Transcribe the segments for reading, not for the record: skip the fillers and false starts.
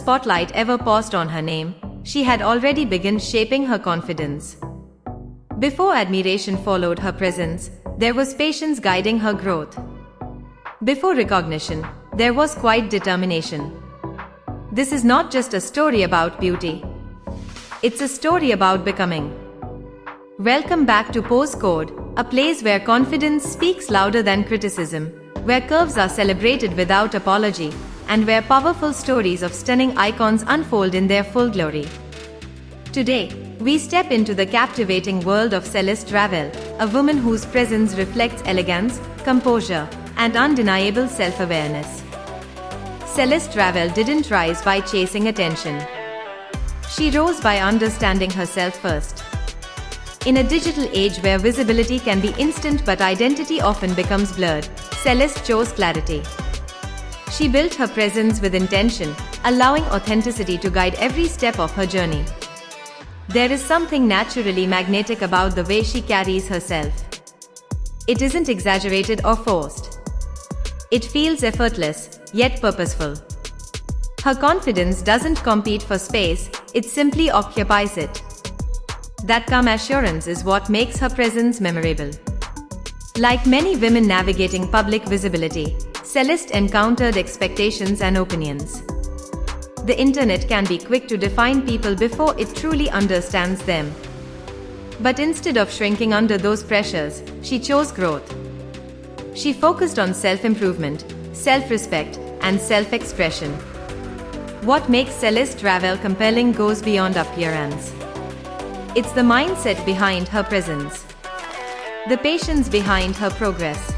spotlight ever paused on her name, she had already begun shaping her confidence. Before admiration followed her presence, there was patience guiding her growth. Before recognition, there was quiet determination. This is not just a story about beauty. It's a story about becoming. Welcome back to Postcode, a place where confidence speaks louder than criticism, where curves are celebrated without apology, and where powerful stories of stunning icons unfold in their full glory. Today, we step into the captivating world of Celeste Ravel, a woman whose presence reflects elegance, composure, and undeniable self-awareness. Celeste Ravel didn't rise by chasing attention. She rose by understanding herself first. In a digital age where visibility can be instant but identity often becomes blurred, Celeste chose clarity. She built her presence with intention, allowing authenticity to guide every step of her journey. There is something naturally magnetic about the way she carries herself. It isn't exaggerated or forced. It feels effortless, yet purposeful. Her confidence doesn't compete for space, it simply occupies it. That calm assurance is what makes her presence memorable. Like many women navigating public visibility, Celeste encountered expectations and opinions. The internet can be quick to define people before it truly understands them. But instead of shrinking under those pressures, she chose growth. She focused on self-improvement, self-respect, and self-expression. What makes Celeste Ravel compelling goes beyond appearance. It's the mindset behind her presence, the patience behind her progress.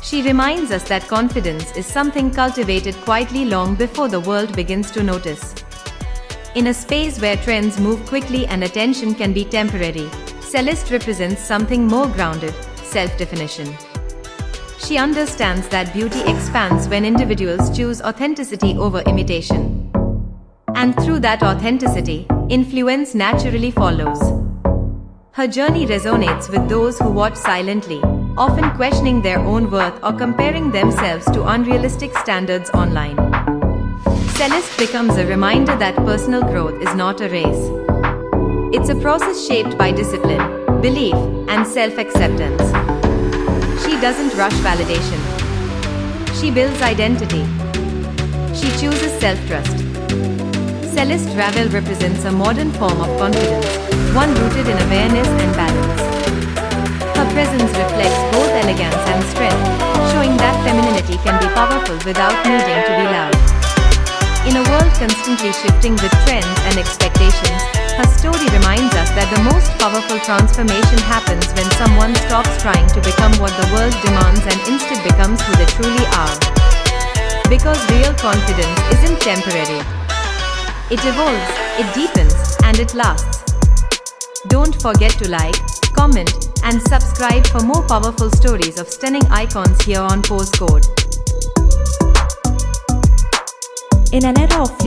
She reminds us that confidence is something cultivated quietly long before the world begins to notice. In a space where trends move quickly and attention can be temporary, Celeste represents something more grounded, self-definition. She understands that beauty expands when individuals choose authenticity over imitation. And through that authenticity, influence naturally follows. Her journey resonates with those who watch silently, often questioning their own worth or comparing themselves to unrealistic standards online. Celeste becomes a reminder that personal growth is not a race. It's a process shaped by discipline, belief, and self-acceptance. She doesn't rush validation. She builds identity. She chooses self-trust. Celeste Ravel represents a modern form of confidence, one rooted in awareness and balance. Her presence reflects both elegance and strength, showing that femininity can be powerful without needing to be loud. In a world constantly shifting with trends and expectations, her story reminds us that the most powerful transformation happens when someone stops trying to become what the world demands and instead becomes who they truly are. Because real confidence isn't temporary. It evolves, it deepens, and it lasts. Don't forget to like, comment, and subscribe for more powerful stories of stunning icons here on Postcode. In an era of